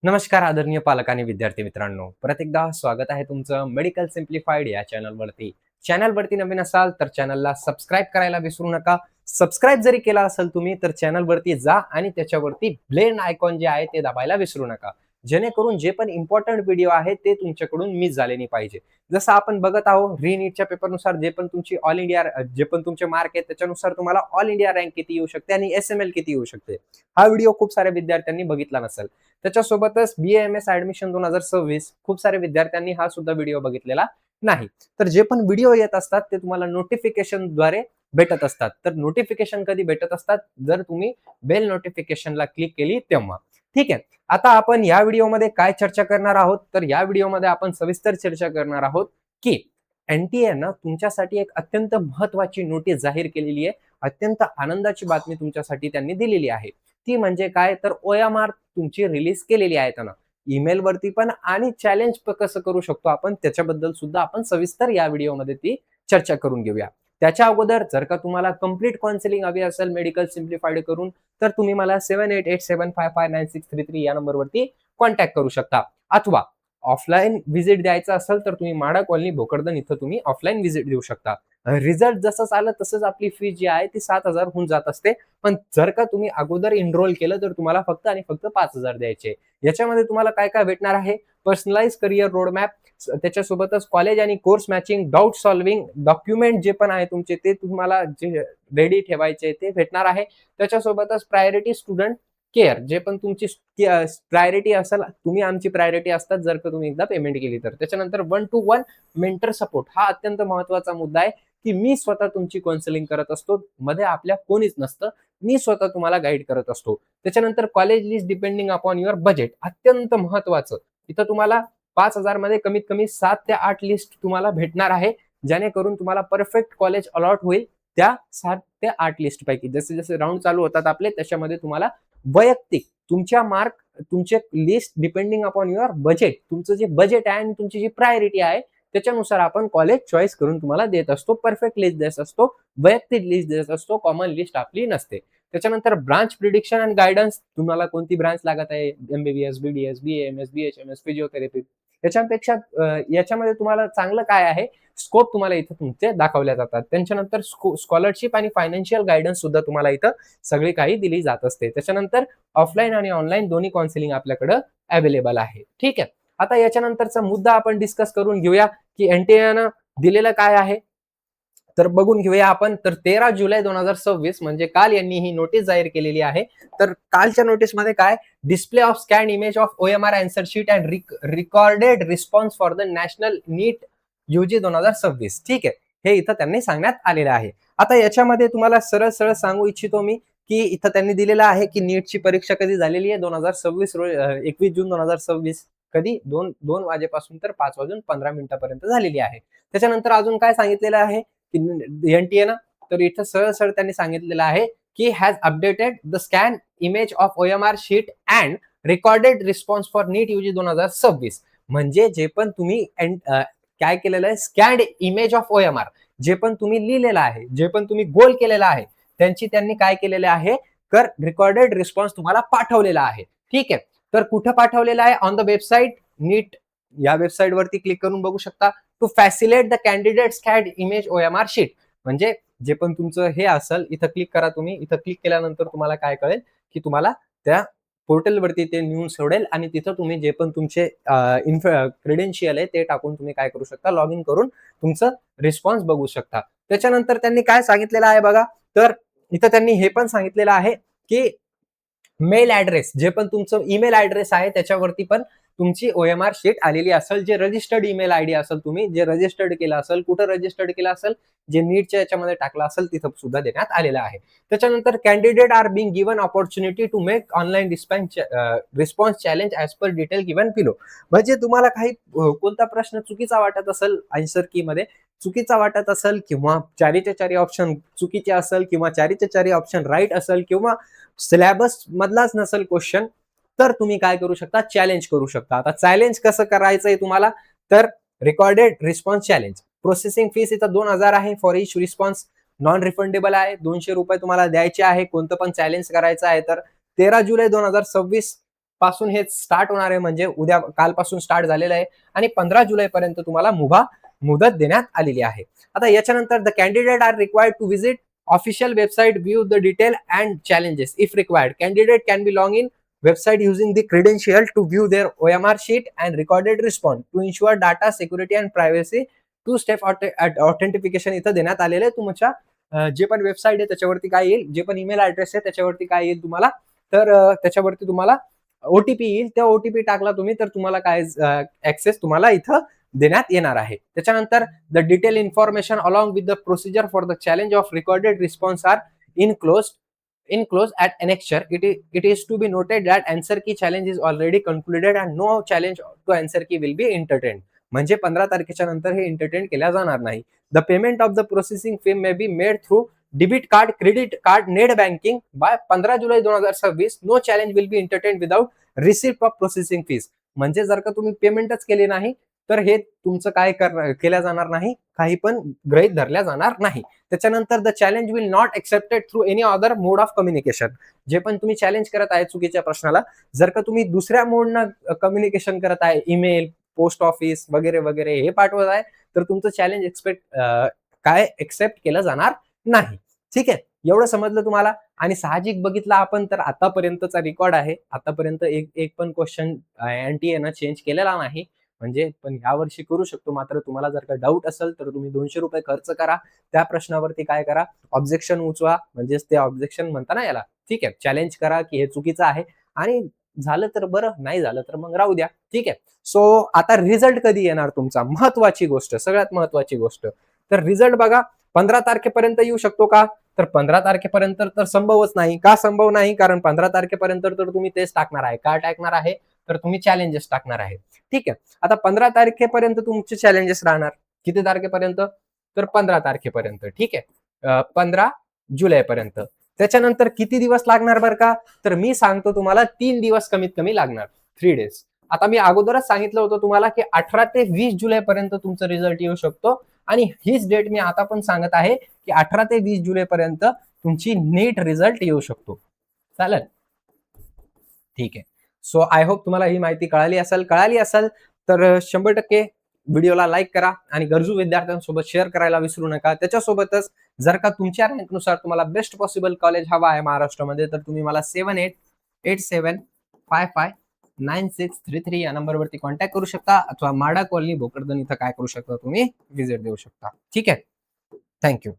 नमस्कार आदरणीय पालक आणि विद्यार्थी मित्रांनो, परत एकदा स्वागत आहे तुमचं मेडिकल सिम्प्लिफाईड या चॅनलवरती. चॅनलवरती नवीन असाल तर चॅनलला सबस्क्राईब करायला विसरू नका. सबस्क्राईब जरी केला असेल तुम्ही तर चॅनलवरती जा आणि त्याच्यावरती बेल आयकॉन जे आहे ते दाबायला विसरू नका. जेणेकरून जे पण इम्पॉर्टंट व्हिडिओ आहे ते तुमच्याकडून मिस झाले नाही पाहिजे. जसं आपण बघत आहोत नीटच्या पेपरनुसार जे पण तुमची ऑल इंडिया जे पण तुमचे मार्क आहेत त्याच्यानुसार तुम्हाला ऑल इंडिया रँक किती येऊ शकते आणि एस-एम-एल किती येऊ शकते. हा व्हिडिओ खूप साऱ्या विद्यार्थ्यांनी बघितला नसेल. त्याच्यासोबतच BAMS ऍडमिशन 2026 खूप साऱ्या विद्यार्थ्यांनी हा सुद्धा व्हिडिओ बघितलेला नाही. तर जे पण व्हिडिओ येत असतात ते तुम्हाला नोटिफिकेशनद्वारे भेटत असतात. तर नोटिफिकेशन कधी भेटत असतात? जर तुम्ही बेल नोटिफिकेशनला क्लिक केली तेव्हा. ठीक आहे. आता आपण या व्हिडिओमध्ये काय चर्चा करणार आहोत? तर या व्हिडिओमध्ये आपण सविस्तर चर्चा करणार आहोत की NTA तुमच्यासाठी एक अत्यंत महत्त्वाची नोटीस जाहीर केलेली आहे. अत्यंत आनंदाची बातमी तुमच्यासाठी त्यांनी दिलेली आहे. ती म्हणजे काय? तर OMR तुमची रिलीज केलेली आहे त्यांना. ईमेल वरती पण आणि चॅलेंज कसं करू शकतो आपण त्याच्याबद्दल सुद्धा आपण सविस्तर या व्हिडिओमध्ये ती चर्चा करून घेऊया. त्याच्या अगोदर जर का तुम्हाला कंप्लीट काउन्सिलिंग हवी असेल मेडिकल सिम्प्लिफाईड करून तर तुम्ही मला 7887559633 या नंबरवरती कॉन्टॅक्ट करू शकता. अथवा ऑफलाईन व्हिजिट द्यायचं असेल तर तुम्ही माडा कॉलनी भोकरदन इथं तुम्ही ऑफलाईन व्हिजिट देऊ शकता. रिझल्ट जसं आलं तसंच आपली फी जी आहे ती 7,000 होऊन जात असते. पण जर का तुम्ही अगोदर एनरोल केलं तर तुम्हाला फक्त आणि फक्त 5,000 द्यायचे. याच्यामध्ये तुम्हाला काय काय भेटणार आहे? पर्सनलाइज करियर रोडमॅप, त्याच्यासोबतच कॉलेज आणि course matching, doubt solving, document जे पण आहे तुमचे ते तुम्हाला जे रेडी ठेवायचे ते भेटणार आहे. त्याच्यासोबतच प्रायोरिटी स्टुडंट केअर जे पण तुमची प्रायोरिटी असेल, तुम्ही आमची प्रायोरिटी असतात जर का तुम्ही एकदा पेमेंट केली तर. त्याच्यानंतर 1 to 1 मेंटर सपोर्ट हा अत्यंत महत्त्वाचा मुद्दा आहे, की मी स्वतः तुमची काउन्सिलिंग करत असतो. मध्ये आपल्या कोणीच नसतं. मी स्वतः तुम्हाला गाईड करत असतो. त्याच्यानंतर college list depending upon your budget अत्यंत महत्त्वाचं. इथं तुम्हाला 5,000 मध्ये कमीत कमी 7 ते 8 लिस्ट तुम्हाला भेटणार आहे. जेणेकरून तुम्हाला परफेक्ट कॉलेज अलॉट होईल त्या 7 ते 8 लिस्ट पैकी. जसे-जसे राउंड चालू होतात आपले त्याच्यामध्ये तुम्हाला वैयक्तिक तुमच्या मार्क तुमचे list depending upon your budget तुमचं जे बजेट आहे आणि तुमची जी प्रायोरिटी आहे त्याच्यानुसार आपण कॉलेज चॉईस करून तुम्हाला देत असतो. परफेक्ट लिस्ट देत असतो. वैयक्तिक लिस्ट देत असतो. कॉमन लिस्ट आपली नसते. त्याच्यानंतर ब्रांच प्रिडिक्शन अँड गाईडन्स तुम्हाला कोणती ब्रांच लागत आहे? MBBS, BDS, BAMS, BHMS, physiotherapy याच्यापेक्षा याच्यामध्ये तुम्हाला चांगलं काय आहे? स्कोप तुम्हाला इथं तुमचे दाखवल्या जातात. त्याच्यानंतर स्कॉलरशिप आणि फायनान्शियल गाईडन्स सुद्धा तुम्हाला इथं सगळी काही दिली जात असते. त्याच्यानंतर ऑफलाईन आणि ऑनलाईन दोन्ही काउन्सिलिंग आपल्याकडे अवेलेबल आहे. ठीक आहे. आता याच्यानंतरचा मुद्दा आपण डिस्कस करून घेऊया की NTA दिलेलं काय आहे? तर बघून घेऊया आपण. तर 13 जुलै 2026 म्हणजे काल यांनी ही नोटीस जाहीर केलेली आहे. तर कालच्या नोटीसमध्ये काय? Display of scan image of OMR answer sheet and recorded response for the national NEET UG 2026. ठीक आहे. हे इथं त्यांनी सांगण्यात आलेलं आहे. आता याच्यामध्ये तुम्हाला सरळ-सरळ सांगू इच्छितो मी, की इथं त्यांनी दिलेलं आहे, की नीटची परीक्षा कधी झालेली आहे? 2026 21 जून 2026 कधी? 2 वाजेपासून तर 5 वाजून 15 मिनिटापर्यंत झालेली आहे. त्याच्यानंतर अजून काय सांगितलेलं आहे? की NTA तर इथं सरळ-सरळ त्यांनी सांगितलेलं आहे, की has updated the scan image of OMR sheet and recorded response for NEET UG 2026. म्हणजे जे पण तुम्ही काय केलेलं आहे? स्कॅन्ड इमेज ऑफ OMR जे पण तुम्ही लिहिलेलं आहे, जे पण तुम्ही गोल केलेलं आहे, त्यांनी काय केलेलं आहे? तर रेकॉर्डेड रिस्पॉन्स तुम्हाला पाठवलेला आहे. ठीक आहे. तर कुठं पाठवलेला आहे? ऑन द वेबसाईट नीट या वेबसाईटवरती क्लिक करून बघू शकता. To facilitate the candidate scanned image OMR sheet म्हणजे जे पण तुमचं हे असेल इथं क्लिक करा तुम्ही. इथं क्लिक केल्यानंतर तुम्हाला काय कळेल, की तुम्हाला त्या पोर्टलवरती ते नेऊन सोडेल आणि तिथं तुम्ही जे पण तुमचे क्रेडेन्शियल आहे ते टाकून तुम्ही काय करू शकता? लॉग इन करून तुमचं रिस्पॉन्स बघू शकता. त्याच्यानंतर त्यांनी काय सांगितलेलं आहे बघा, तर इथं त्यांनी हे पण सांगितलेलं आहे, की मेल ॲड्रेस जे पण तुमचं ईमेल ॲड्रेस आहे त्याच्यावरती पण तुमची OMR शीट आलेली असेल. जे रजिस्टर्ड ईमेल आयडी असेल तुम्ही जे रजिस्टर्ड केलं असेल, कुठं रजिस्टर्ड केलं असेल, जे नीटच्या याच्यामध्ये टाकलं असेल तिथं सुद्धा देण्यात आलेलं आहे. त्याच्यानंतर candidate are being given opportunity to make online response challenge as per detail given below. म्हणजे तुम्हाला काही कोणता प्रश्न चुकीचा वाटत असेल आन्सर की मध्ये चुकीचा वाटत असेल किंवा 4च्या 4 ऑप्शन चुकीचे असेल किंवा 4च्या 4 ऑप्शन राईट असेल किंवा सिलेबस मधलाच नसेल क्वेश्चन तर तुम्ही काय करू शकता? चॅलेंज करू शकता. आता चॅलेंज कसं करायचंय तुम्हाला? तर recorded response challenge. Processing fees इथं 2,000 आहे for each response. Non refundable आहे. ₹200 तुम्हाला द्यायचे आहे. कोणतं पण चॅलेंज करायचं आहे तर 13 जुलै 2026 पासून हे स्टार्ट होणार आहे, म्हणजे उद्या कालपासून स्टार्ट झालेलं आहे आणि 15 जुलैपर्यंत तुम्हाला मुदत देण्यात आलेली आहे. आता याच्यानंतर the candidate are required to visit official website, view the detail and challenges if required. Candidate can be log in website using the credential to view their OMR sheet and recorded response to ensure data security and privacy. Two step authentication इथं देण्यात आलेलं आहे. तुमच्या जे पण website आहे त्याच्यावरती काय येईल, जे पण ईमेल ऍड्रेस आहे त्याच्यावरती काय येईल तुम्हाला, तर त्याच्यावरती तुम्हाला ओटीपी येईल. त्या ओटीपी टाकला तुम्ही तर तुम्हाला काय ऍक्सेस तुम्हाला इथं देण्यात येणार आहे. त्याच्यानंतर the detail information along with the procedure for the challenge of recorded response are enclosed at annexure. It is to be noted that answer key challenge is already concluded and no challenge to answer key will be entertained. म्हणजे 15 तारखेच्या नंतर हे entertain केल्या जाणार नाही. The payment of the processing fee may be made through debit card, credit card, net banking by 15 July 2026. No challenge will be entertain without receipt of processing fees. म्हणजे जर का तुम्ही पेमेंटच केली नाही तर हे तुमचं काय केल्या जाणार नाही, काही पण गृहीत धरल्या जाणार नाही. त्याच्यानंतर the challenge will not accepted through any other mode of communication. जे पण तुम्ही चॅलेंज करत आहे चुकीच्या प्रश्नाला, जर का तुम्ही दुसऱ्या मोडनं कम्युनिकेशन करत आहे, ईमेल, पोस्ट ऑफिस वगैरे वगैरे हे पाठवत आहे, तर तुमचं चॅलेंज एक्सेप्ट केलं जाणार नाही. ठीक आहे, एवढं समजलं तुम्हाला. आणि साहजिक बघितलं आपण तर आतापर्यंतचा रेकॉर्ड आहे, आतापर्यंत एक पण क्वेश्चन एनटीए न चेंज केलेला नाही. म्हणजे पण यावर्षी करू शकतो. मात्र तुम्हाला जर का डाऊट असेल तर तुम्ही 200 रुपये खर्च करा, त्या प्रश्नावरती काय करा, ऑब्जेक्शन उचवा, म्हणजेच ते ऑब्जेक्शन म्हणता ना याला. ठीक आहे, चॅलेंज करा की हे चुकीचं आहे, आणि झालं तर बरं, नाही झालं तर मग राहू द्या. ठीक आहे. सो आता रिझल्ट कधी येणार तुमचा, महत्वाची गोष्ट, सगळ्यात महत्वाची गोष्ट. तर रिझल्ट बघा 15 तारखेपर्यंत येऊ शकतो का, तर 15 तारखेपर्यंत तर संभवच नाही. का संभव नाही, कारण 15 तारखेपर्यंत तर तुम्ही तेच टाकणार आहे. काय टाकणार आहे, तर तुम्ही चॅलेंजेस टाकणार आहे. ठीक आहे. आता 15 तारखेपर्यंत तुमचे चॅलेंजेस राहणार. किती तारखेपर्यंत, तर 15 तारखेपर्यंत. ठीक आहे, 15 जुलैपर्यंत. त्याच्यानंतर किती दिवस लागणार बरं का, तर मी सांगतो तुम्हाला 3 दिवस कमीत कमी लागणार, 3 डेज. आता मी अगोदरच सांगितलं होतं तुम्हाला की 18 ते 20 जुलैपर्यंत तुमचा रिझल्ट येऊ शकतो, आणि हीच डेट मी आता पण सांगत आहे की 18 ते 20 जुलैपर्यंत तुमची नीट रिझल्ट येऊ शकतो. चालेल, ठीक आहे. सो आय होप तुम्हाला ही माहिती कळाली असेल तर 100% व्हिडिओला लाईक करा आणि गरजू विद्यार्थ्यांसोबत शेअर करायला विसरू नका. त्याच्यासोबतच जर का तुमच्या रँकनुसार तुम्हाला बेस्ट पॉसिबल कॉलेज हवा आहे महाराष्ट्रामध्ये, तर तुम्ही मला 7887559633 या नंबरवरती कॉन्टॅक्ट करू शकता, अथवा माडा कॉलनी भोकरदन इथं काय करू शकता, तुम्ही व्हिजिट देऊ शकता. ठीक आहे, थँक्यू.